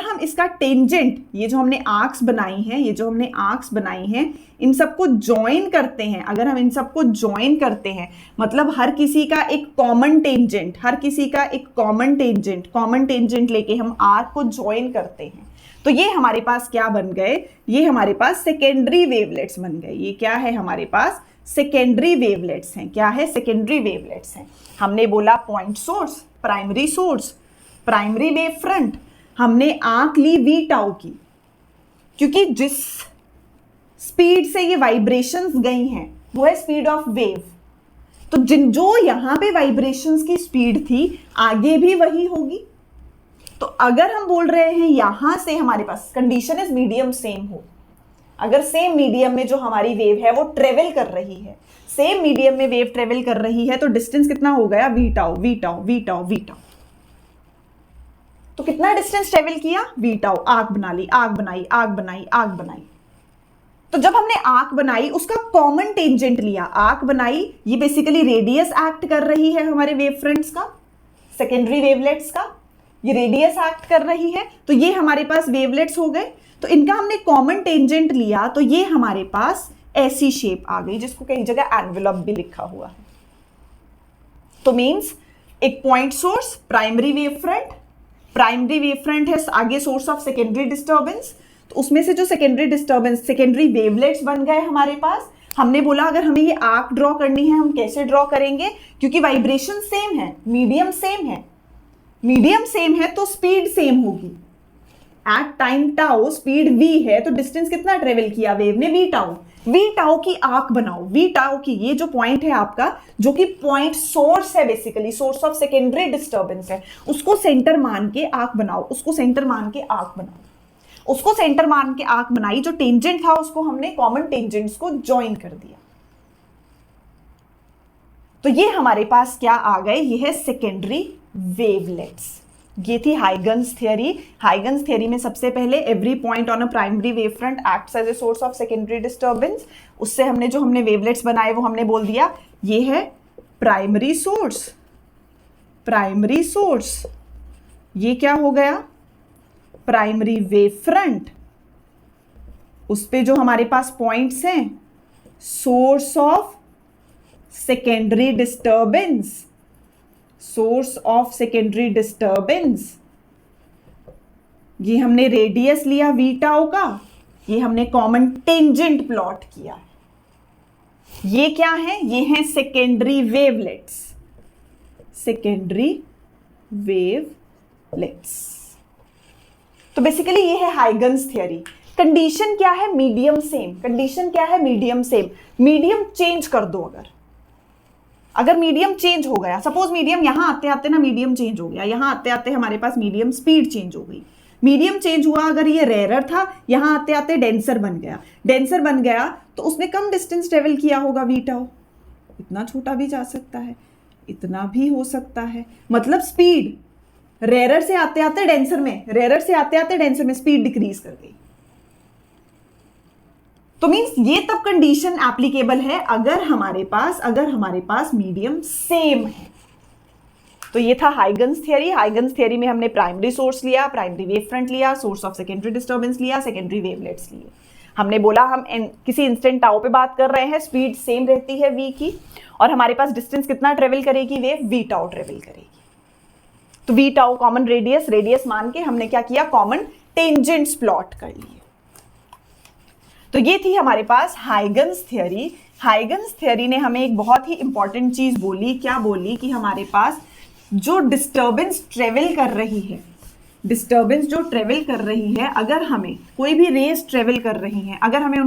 हम इसका टेंजेंट, ये जो हमने आर्क्स बनाई हैं, इन सबको ज्वाइन करते हैं, अगर हम इन सबको ज्वाइन करते हैं, मतलब हर किसी का एक कॉमन टेंजेंट लेके हम आर्क को ज्वाइन करते हैं, तो ये हमारे पास क्या बन गए, ये हमारे पास सेकेंडरी वेवलेट्स बन गए। ये क्या है, हमारे पास सेकेंडरी वेवलेट्स हैं। क्या है, सेकेंडरी वेवलेट्स हैं। हमने बोला point source, primary source, primary wave front, हमने आंख ली v टाउ की, क्योंकि जिस स्पीड से ये वाइब्रेशंस गई हैं वो है स्पीड ऑफ वेव। तो जो यहां पे वाइब्रेशंस की स्पीड थी आगे भी वही होगी। तो अगर हम बोल रहे हैं यहां से हमारे पास कंडीशन इज मीडियम सेम हो, अगर सेम मीडियम में जो हमारी वेव है वो ट्रेवल कर रही है, सेम मीडियम में वेव ट्रेवल कर रही है, तो डिस्टेंस कितना हो गया, v tau, v tau, v tau, v tau. तो कितना डिस्टेंस ट्रेवल किया, v टाउ। आर्क बना ली, आर्क बनाई, आर्क बनाई, आर्क बनाई। तो जब हमने आर्क बनाई उसका कॉमन टेंजेंट लिया, आर्क बनाई, ये बेसिकली रेडियस एक्ट कर रही है हमारे वेव फ्रंट्स का, सेकेंडरी वेवलेट्स का, ये रेडियस एक्ट कर रही है, तो ये हमारे पास वेवलेट्स हो गए। तो इनका हमने कॉमन टेंजेंट लिया तो ये हमारे पास ऐसी शेप आ गई जिसको कई जगह एनवेलप भी लिखा हुआ है। तो मींस एक point source, primary wave front, primary wave front है आगे सोर्स ऑफ सेकेंडरी डिस्टर्बेंस, तो उसमें से जो सेकेंडरी डिस्टर्बेंस, सेकेंडरी वेवलेट्स बन गए हमारे पास। हमने बोला अगर हमें ये आर्क ड्रॉ करनी है हम कैसे ड्रॉ करेंगे, क्योंकि वाइब्रेशन सेम है, मीडियम सेम है, मीडियम सेम है तो स्पीड सेम होगी। At time tau speed v है तो डिस्टेंस कितना ट्रेवल किया वेव ने, v टाउ की आर्क बनाओ, v टाउ की, ये जो पॉइंट है आपका जो कि पॉइंट सोर्स है, basically source of secondary disturbance है, उसको सेंटर मान के आर्क बनाओ, उसको सेंटर मान के आर्क बनाओ, उसको सेंटर मान के आर्क बनाई, जो टेंजेंट था उसको हमने कॉमन टेंजेंट्स को ज्वाइन कर दिया। तो ये हमारे पास क्या आ गए, ये है सेकेंडरी वेवलेट्स। ये थी हाइगन्स थ्योरी। हाइगन्स थ्योरी में सबसे पहले every point on a primary wave front acts as a source of secondary disturbance. उससे हमने जो हमने वेवलेट्स बनाए वो हमने बोल दिया ये है प्राइमरी सोर्स, प्राइमरी सोर्स, ये क्या हो गया प्राइमरी वेव फ्रंट, उस पे जो हमारे पास पॉइंट्स हैं source of secondary disturbance, source of secondary disturbance, ये हमने रेडियस लिया वी टाउ का, ये हमने कॉमन टेंजेंट प्लॉट किया। ये क्या है, ये हैं सेकेंडरी वेवलेट्स, सेकेंडरी वेवलेट्स। तो बेसिकली ये है हाइगन्स थ्योरी। कंडीशन क्या है, मीडियम सेम। कंडीशन क्या है, मीडियम सेम। मीडियम चेंज कर दो, अगर मीडियम चेंज हो गया, सपोज मीडियम यहां आते आते ना मीडियम चेंज हो गया, यहां आते आते हमारे पास मीडियम स्पीड चेंज हो गई, मीडियम चेंज हुआ, अगर ये रेयर था यहां आते आते डेंसर बन गया, डेंसर बन गया तो उसने कम डिस्टेंस ट्रेवल किया होगा वी टाउ, इतना छोटा भी जा सकता है, इतना भी हो सकता है, मतलब स्पीड रेयर से आते आते डेंसर में, रेयर से आते आते डेंसर में स्पीड डिक्रीज कर गई। तो मींस ये तब कंडीशन एप्लीकेबल है अगर हमारे पास मीडियम सेम है। तो ये था हाइगन्स थ्योरी। हाइगन्स थ्योरी में हमने प्राइमरी सोर्स लिया, प्राइमरी वेव फ्रंट लिया, सोर्स ऑफ सेकेंडरी डिस्टर्बेंस लिया, सेकेंडरी वेवलेट्स लिए। हमने बोला हम किसी इंस्टेंट टाउ पे बात कर रहे हैं, स्पीड सेम रहती है v की, और हमारे पास डिस्टेंस कितना ट्रेवल करेगी वेव, v टाउ ट्रेवल करेगी। तो v tau common radius, radius मान के हमने क्या किया, कॉमन टेंजेंट्स प्लॉट कर लिए। तो ये थी हमारे पास हाइगन्स थ्योरी। हाइगन्स थ्योरी ने हमें एक बहुत ही इंपॉर्टेंट चीज बोली, क्या बोली कि हमारे पास जो डिस्टर्बेंस ट्रेवल कर रही है, डिस्टर्बेंस जो ट्रेवल कर रही है, अगर हमें कोई भी रेस ट्रेवल कर रही हैं, अगर हमें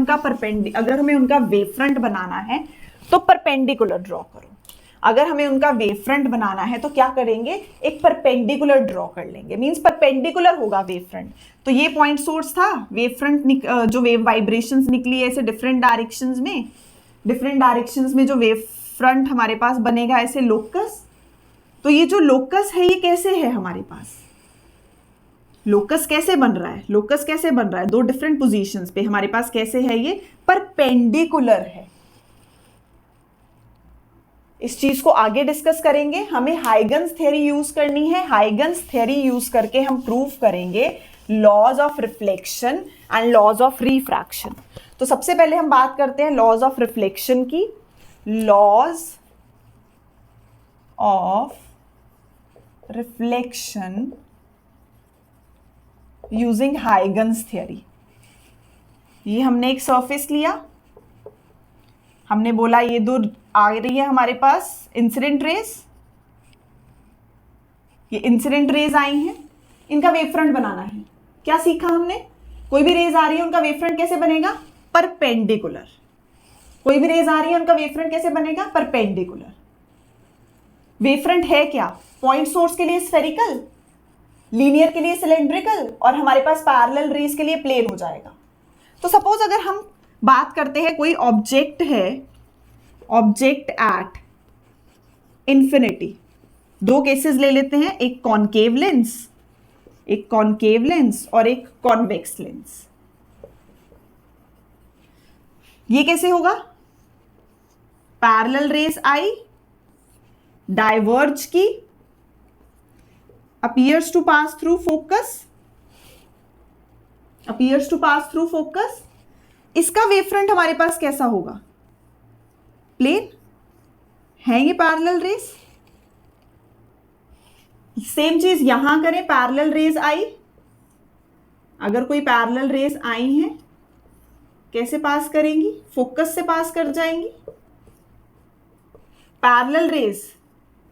उनका वेव फ्रंट बनाना है तो परपेंडिकुलर ड्रॉ करो। अगर हमें उनका वेव फ्रंट बनाना है तो क्या करेंगे, एक परपेंडिकुलर ड्रॉ कर लेंगे, मींस परपेंडिकुलर होगा वेव फ्रंट। तो ये पॉइंट सोर्स था, वेव फ्रंट जो वेव वाइब्रेशंस निकली ऐसे डिफरेंट डायरेक्शंस में जो वेव फ्रंट हमारे पास बनेगा ऐसे लोकस। तो ये जो लोकस है ये कैसे है हमारे पास, लोकस कैसे बन रहा है, लोकस कैसे बन रहा है, दो डिफरेंट पोजीशंस पे हमारे पास कैसे है, ये परपेंडिकुलर है। इस चीज को आगे डिस्कस करेंगे। हमें हाइगन्स थ्योरी यूज करनी है। हाइगन्स थ्योरी यूज करके हम प्रूव करेंगे laws of reflection and laws of refraction. तो सबसे पहले हम बात करते हैं लॉज ऑफ रिफ्लेक्शन की। Laws of reflection using Huygens theory. ये हमने एक सरफेस लिया, हमने बोला ये दो आ रही है हमारे पास इंसिडेंट रेज, ये इंसिडेंट रेज आई हैं, इनका वेव फ्रंट बनाना है। क्या सीखा हमने, कोई भी रेज आ रही है उनका वेव फ्रंट कैसे बनेगा, परपेंडिकुलर। कोई भी रेज आ रही है उनका वेव फ्रंट कैसे बनेगा, परपेंडिकुलर। वेव फ्रंट है क्या, पॉइंट सोर्स के लिए स्फेरिकल, लीनियर के लिए सिलेंड्रिकल, और हमारे पास पैरेलल रेज के लिए प्लेन हो जाएगा। तो सपोज अगर हम बात करते हैं कोई ऑब्जेक्ट है, ऑब्जेक्ट एट इंफिनिटी, दो केसेस ले लेते हैं, एक कॉनकेव लेंस और एक कॉन्वेक्स लेंस। ये कैसे होगा? पैरेलल रेज आई, डाइवर्ज की, appears to pass through focus, appears to pass through focus. इसका वेव फ्रंट हमारे पास कैसा होगा? प्लेन है ये पैरेलल रेज। सेम चीज यहां करें, पैरेलल रेज आई, अगर कोई पैरेलल रेज आई है कैसे पास करेंगी? फोकस से पास कर जाएंगी। पैरेलल रेज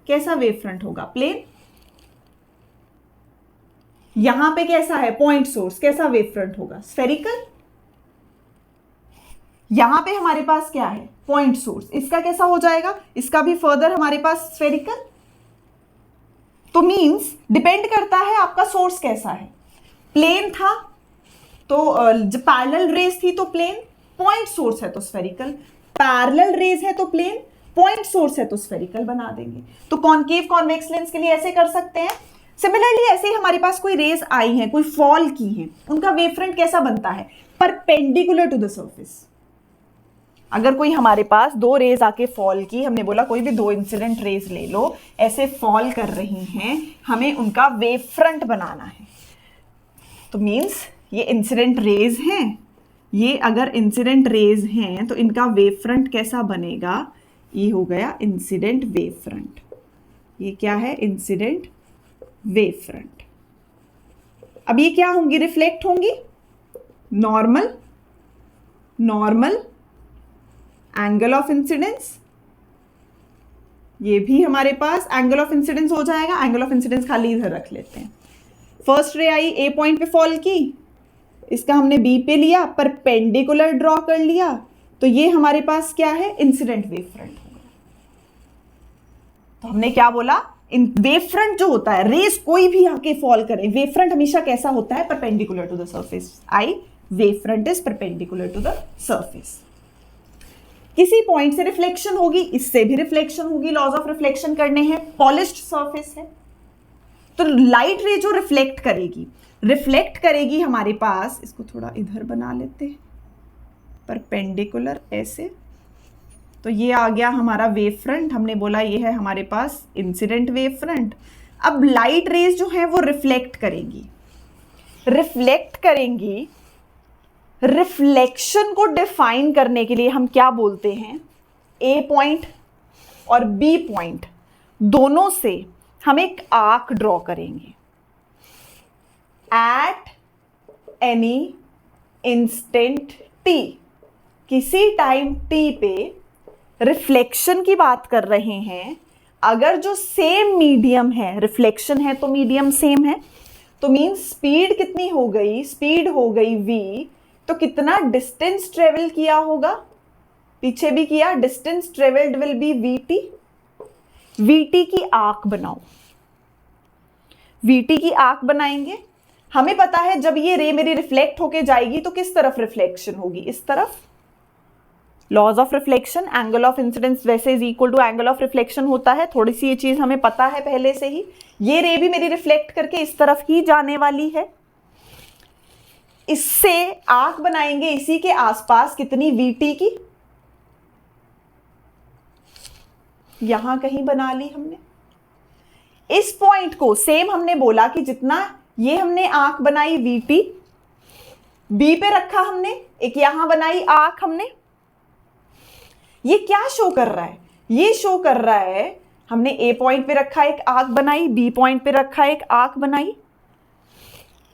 कैसा वेव फ्रंट होगा? प्लेन। यहां पे कैसा है? पॉइंट सोर्स, कैसा वेव फ्रंट होगा? स्फेरिकल। यहां पे हमारे पास क्या है? पॉइंट सोर्स, इसका कैसा हो जाएगा? इसका भी फर्दर हमारे पास स्फेरिकल। तो मींस डिपेंड करता है आपका सोर्स कैसा है। प्लेन था तो जब पैरेलल रेज थी तो प्लेन, पॉइंट सोर्स है तो स्फेरिकल, पैरेलल रेज है तो प्लेन, पॉइंट सोर्स है तो स्फेरिकल बना देंगे। तो कॉनकेव कॉन्वेक्स लेंस के लिए ऐसे कर सकते हैं। सिमिलरली ऐसे ही हमारे पास कोई रेज आई हैं, कोई फॉल की हैं, उनका वेव फ्रंट कैसा बनता है? Perpendicular to the surface. अगर कोई हमारे पास दो रेज आके फॉल की, हमने बोला कोई भी दो इंसिडेंट रेज ले लो, ऐसे फॉल कर रही हैं, हमें उनका वेव फ्रंट बनाना है। तो मीन्स ये इंसिडेंट रेज हैं, ये अगर इंसिडेंट रेज हैं तो इनका वेव फ्रंट कैसा बनेगा? ये हो गया इंसिडेंट वेव फ्रंट। ये क्या है? Incident wave front. अब ये क्या होंगी? रिफ्लेक्ट होंगी। Normal, normal, angle of incidence, ये भी हमारे पास एंगल ऑफ इंसिडेंस हो जाएगा। एंगल ऑफ इंसिडेंस खाली इधर रख लेते हैं। फर्स्ट रे आई, ए पॉइंट पे फॉल की, इसका हमने बी पे लिया, परपेंडिकुलर ड्रॉ कर लिया, तो ये हमारे पास क्या है? इंसिडेंट वेव फ्रंट होगा। तो हमने क्या बोला? इन वेव फ्रंट जो होता है, रेस कोई भी आके फॉल करे, वेव फ्रंट हमेशा कैसा होता है? Perpendicular to the surface. I, wave front is perpendicular to the surface. किसी पॉइंट से रिफ्लेक्शन होगी, इससे भी रिफ्लेक्शन होगी, लॉज ऑफ रिफ्लेक्शन करने हैं, पॉलिश्ड सरफेस है। तो लाइट रे जो रिफ्लेक्ट करेगी हमारे पास, इसको थोड़ा इधर बना लेते हैं, परपेंडिकुलर ऐसे, तो ये आ गया हमारा वेव फ्रंट। हमने बोला ये है हमारे पास इंसिडेंट वेव फ्रंट। अब लाइट रेज जो है वो रिफ्लेक्ट करेंगी। रिफ्लेक्शन को डिफाइन करने के लिए हम क्या बोलते हैं? ए पॉइंट और बी पॉइंट दोनों से हम एक आर्क ड्रॉ करेंगे। एट एनी इंस्टेंट टी, किसी टाइम टी पे रिफ्लेक्शन की बात कर रहे हैं। अगर जो सेम मीडियम है, रिफ्लेक्शन है तो मीडियम सेम है, तो मीन्स स्पीड कितनी हो गई? स्पीड हो गई v, तो कितना डिस्टेंस ट्रेवल किया होगा? पीछे भी किया, distance travelled will be vt। vt की आर्क बनाओ, vt की आर्क बनाएंगे। हमें पता है जब ये रे मेरी रिफ्लेक्ट होके जाएगी तो किस तरफ रिफ्लेक्शन होगी? इस तरफ। Laws of reflection, angle of incidence वैसे is equal to angle of reflection होता है। थोड़ी सी ये चीज हमें पता है पहले से ही। ये रे भी मेरी रिफ्लेक्ट करके इस तरफ ही जाने वाली है। इससे आर्क बनाएंगे इसी के आसपास, कितनी? vt की, यहां कहीं बना ली हमने। इस पॉइंट को सेम हमने बोला कि जितना ये हमने आर्क बनाई vt, b पे रखा हमने, एक यहां बनाई आर्क हमने। ये क्या शो कर रहा है? ये शो कर रहा है हमने ए पॉइंट पे रखा एक आर्क बनाई, बी पॉइंट पे रखा एक आर्क बनाई।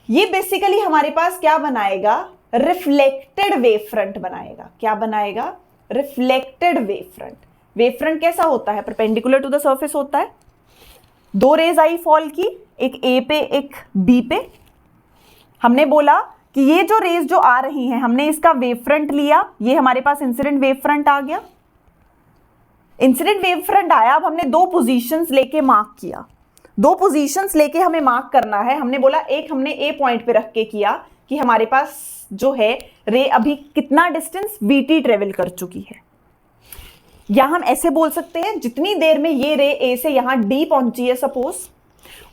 ये बेसिकली हमारे पास क्या बनाएगा? रिफ्लेक्टेड वेव फ्रंट बनाएगा। क्या बनाएगा? Reflected wave front. Wave front कैसा होता है? परपेंडिकुलर टू द सरफेस होता है। दो रेज आई फॉल की, एक ए पे एक बी पे। हमने बोला कि ये जो रेज जो आ रही हैं, हमने इसका वेव फ्रंट लिया, ये हमारे पास इंसिडेंट वेव फ्रंट आ गया। इंसिडेंट वेव फ्रंट आया, अब हमने दो पोजीशंस लेके मार्क किया। दो पोजीशंस लेके हमें मार्क करना है। हमने बोला एक हमने ए पॉइंट पे रख के किया कि हमारे पास जो है रे अभी कितना डिस्टेंस vt ट्रेवल कर चुकी है। या हम ऐसे बोल सकते हैं, जितनी देर में ये रे ए से यहां डी पहुंची है सपोज,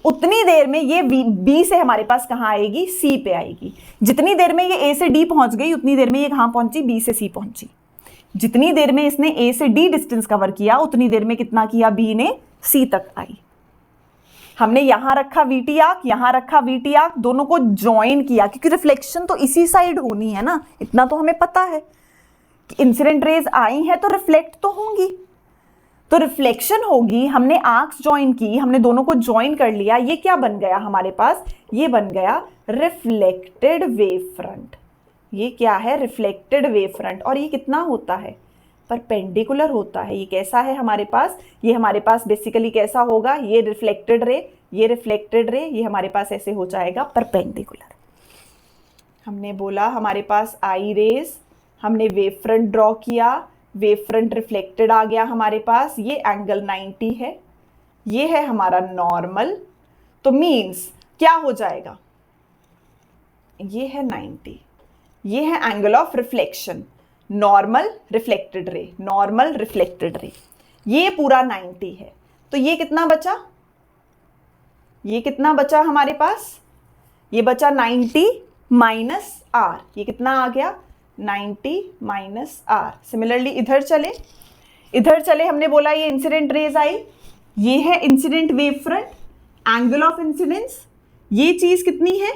उतनी देर में ये बी से हमारे पास कहां आएगी? सी पे आएगी। जितनी देर में ये ए से डी पहुंच गई, उतनी देर में ये कहां पहुंची? बी से सी पहुंची। जितनी देर में इसने ए से डी डिस्टेंस कवर किया उतनी देर में कितना किया बी ने सी तक आई। हमने यहां रखा वीटी आर्क, यहां रखा वीटी आर्क, दोनों को ज्वाइन किया क्योंकि रिफ्लेक्शन तो इसी साइड होनी है ना, इतना तो हमें पता है कि इंसिडेंट रेज आई है तो रिफ्लेक्ट तो होंगी, तो रिफ्लेक्शन होगी। हमने आर्क्स ज्वाइन की, हमने दोनों को ज्वाइन कर लिया, ये क्या बन गया हमारे पास, ये बन गया रिफ्लेक्टेड वेव फ्रंट। ये क्या है, रिफ्लेक्टेड वेव फ्रंट। और ये कितना होता है, परपेंडिकुलर होता है। ये कैसा है हमारे पास, ये हमारे पास बेसिकली कैसा होगा, ये रिफ्लेक्टेड रे, ये रिफ्लेक्टेड रे, ये हमारे पास ऐसे हो जाएगा परपेंडिकुलर। हमने बोला हमारे पास आई रेज, हमने वेव फ्रंट ड्रॉ किया, वेव फ्रंट रिफ्लेक्टेड आ गया हमारे पास, ये एंगल 90 है, ये है हमारा नॉर्मल। तो मीन्स क्या हो जाएगा, ये है 90, ये है angle of reflection, normal reflected ray, normal reflected रे, ये पूरा 90 है। तो ये कितना बचा, ये कितना बचा हमारे पास, ये बचा 90 माइनस आर, ये कितना आ गया 90 माइनस आर। सिमिलरली इधर चले, इधर चले, हमने बोला ये इंसिडेंट रेज आई, ये है incident wave front, angle of incidence, ये चीज कितनी है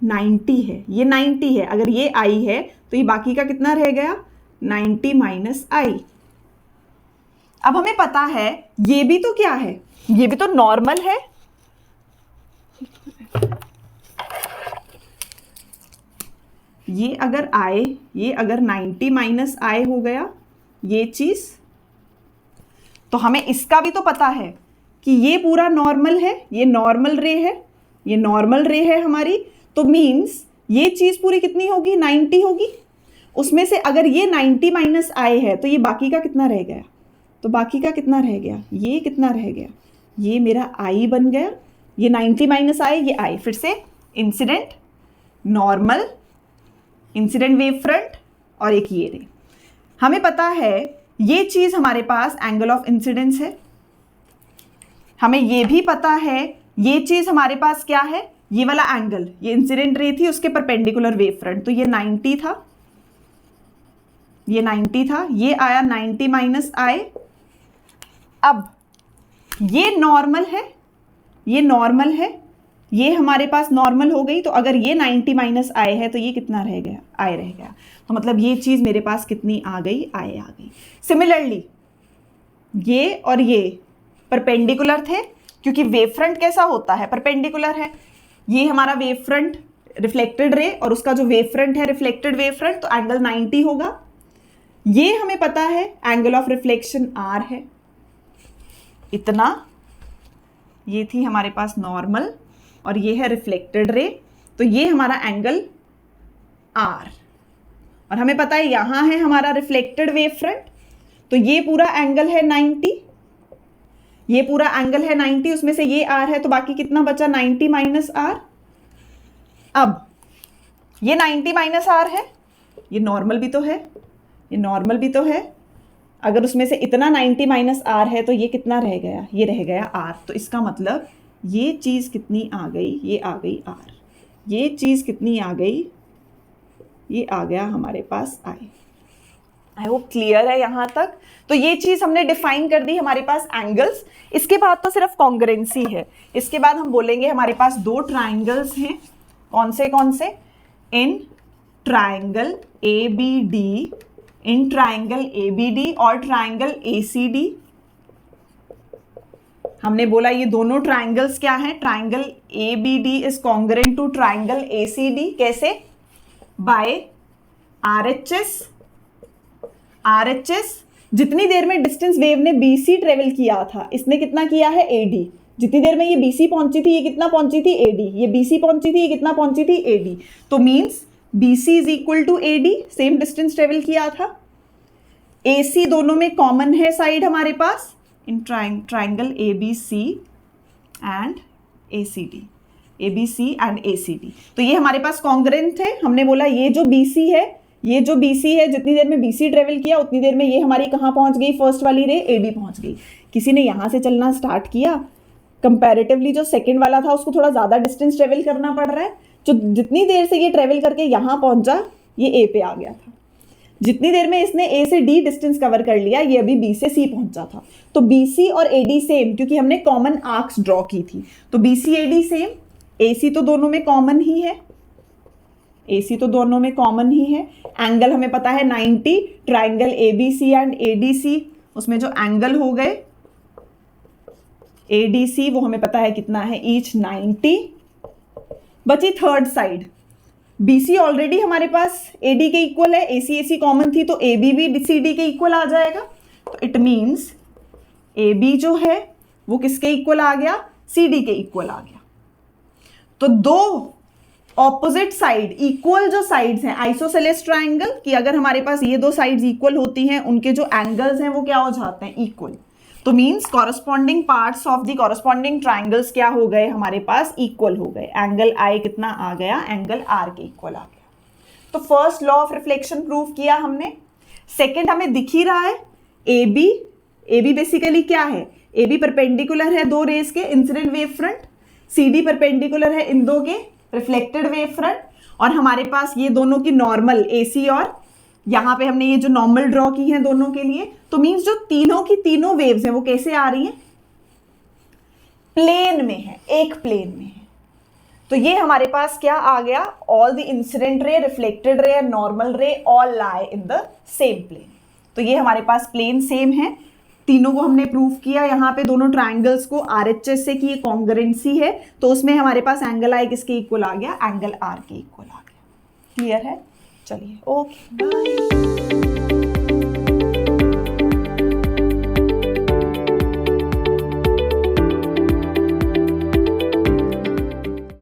90 है, ये 90 है। अगर ये आई है तो ये बाकी का कितना रह गया 90 माइनस आई। अब हमें पता है ये भी तो क्या है, ये भी तो नॉर्मल है, ये अगर आए, ये अगर 90 माइनस आए हो गया ये चीज, तो हमें इसका भी तो पता है कि ये पूरा नॉर्मल है, ये नॉर्मल रे है, ये नॉर्मल रे है हमारी। तो मीन्स ये चीज पूरी कितनी होगी 90 होगी। उसमें से अगर ये 90 माइनस आए है तो ये बाकी का कितना रह गया, तो बाकी का कितना रह गया, ये कितना रह गया, ये मेरा आई बन गया, ये 90 माइनस आए, ये आई। फिर से incident, normal, incident wave front और एक ये रे। हमें पता है ये चीज हमारे पास एंगल ऑफ इंसिडेंस है, हमें ये भी पता है ये चीज हमारे पास क्या है, ये वाला एंगल, ये इंसिडेंट रे थी उसके परपेंडिकुलर वेव फ्रंट, तो ये 90 था, ये 90 था, ये आया 90 माइनस आए। अब ये नॉर्मल है, ये नॉर्मल है, ये हमारे पास नॉर्मल हो गई। तो अगर ये 90 माइनस आए है तो ये कितना रह गया, आए रह गया। तो मतलब ये चीज मेरे पास कितनी आ गई, आए आ गई। सिमिलरली ये और ये परपेंडिकुलर थे क्योंकि वेव फ्रंट कैसा होता है, परपेंडिकुलर है। ये हमारा वेव फ्रंट रिफ्लेक्टेड रे और उसका जो वेव फ्रंट है रिफ्लेक्टेड वेव फ्रंट, तो एंगल 90 होगा। ये हमें पता है एंगल ऑफ रिफ्लेक्शन आर है, इतना। ये थी हमारे पास नॉर्मल और ये है रिफ्लेक्टेड रे, तो ये हमारा एंगल आर। और हमें पता है यहां है हमारा रिफ्लेक्टेड वेव फ्रंट, तो ये पूरा एंगल है 90, ये पूरा एंगल है 90, उसमें से ये आर है तो बाकी कितना बचा 90 माइनस आर। अब ये 90 माइनस आर है, ये नॉर्मल भी तो है, ये नॉर्मल भी तो है। अगर उसमें से इतना 90 माइनस आर है तो ये कितना रह गया, ये रह गया आर। तो इसका मतलब ये चीज कितनी आ गई, ये आ गई आर, ये चीज कितनी आ गई, ये आ गया हमारे पास आई। आई होप क्लियर है यहां तक। तो ये चीज हमने डिफाइन कर दी हमारे पास एंगल्स। इसके बाद तो सिर्फ कॉन्ग्रुएंसी है। इसके बाद हम बोलेंगे हमारे पास दो ट्राइंगल्स हैं, कौन से, in triangle A B D, in triangle A B D और ट्राइंगल ए सी डी। हमने बोला ये दोनों ट्राइंगल्स क्या हैं, triangle A B D is congruent to triangle A C D. कैसे, बाय RHS। RHS जितनी देर में डिस्टेंस वेव ने BC ट्रेवल किया था, इसने कितना किया है AD। जितनी देर में ये BC पहुंची थी, ये कितना पहुंची थी AD। ये BC पहुंची थी, ये कितना पहुंची थी AD। तो means BC is equal to AD, same distance travel किया था। AC दोनों में कॉमन है साइड हमारे पास, in triangle ABC and ACD, ABC and ACD। तो ये हमारे पास कॉन्ग्रुएंट थे। हमने बोला ये जो BC है, ये जो BC है, जितनी देर में BC ट्रेवल किया उतनी देर में ये हमारी कहाँ पहुंच गई, फर्स्ट वाली रे AD पहुंच गई। किसी ने यहाँ से चलना स्टार्ट किया, कंपैरेटिवली जो सेकंड वाला था उसको थोड़ा ज़्यादा डिस्टेंस ट्रेवल करना पड़ रहा है, जो जितनी देर से ये ट्रेवल करके यहाँ पहुंचा ये A पे आ गया था। जितनी देर में इसने ए से डी डिस्टेंस कवर कर लिया, ये अभी बी से सी पहुंचा था, तो बीसी और एडी सेम, क्योंकि हमने कॉमन आर्क्स ड्रॉ की थी, तो बीसी एडी सेम, एसी तो दोनों में कॉमन ही है, एसी तो दोनों में कॉमन ही है। एंगल हमें पता है 90, ट्राइंगल एबीसी एंड एडीसी, उसमें जो एंगल हो गए एडीसी वो हमें पता है कितना है, ईच 90। बची थर्ड साइड, बीसी ऑलरेडी हमारे पास एडी के इक्वल है, एसी एसी कॉमन थी, तो एबी भी सीडी के इक्वल आ जाएगा, तो इट मींस एबी जो है वो किसके इक्वल आ गया, सीडी के इक्वल आ गया। तो दो ऑपोजिट साइड इक्वल जो साइड्स हैं आइसोसेलेस ट्राइंगल की, अगर हमारे पास ये दो साइड्स इक्वल होती हैं, उनके जो एंगल्स हैं वो क्या हो जाते हैं, इक्वल। तो means corresponding parts of the corresponding triangles क्या हो गए हमारे पास, इक्वल हो गए। एंगल आई कितना आ गया, एंगल आर के इक्वल आ गया। तो first law of reflection prove किया हमने। सेकेंड हमें दिख ही रहा है एबी, एबी बेसिकली क्या है, एबी परपेंडिकुलर है दो रेज के incident wave front, CD perpendicular है इन दो के रिफ्लेक्टेड वेव फ्रंट, और हमारे पास ये दोनों की नॉर्मल एसी, और यहां पे हमने ये जो नॉर्मल ड्रॉ की है दोनों के लिए। तो मींस जो तीनों की तीनों वेव्स हैं वो कैसे आ रही हैं, प्लेन में है, एक प्लेन में है। तो ये हमारे पास क्या आ गया, all the incident ray, reflected ray, normal ray all lie in the same plane. तो ये हमारे पास प्लेन सेम है, तीनों को हमने प्रूव किया। यहाँ पे दोनों ट्राइंगल्स को आरएचएस से की कॉन्ग्रुएंसी है, तो उसमें हमारे पास एंगल आई किसके इक्वल आ गया, एंगल आर के इक्वल आ गया। क्लियर है, चलिए ओके बाय।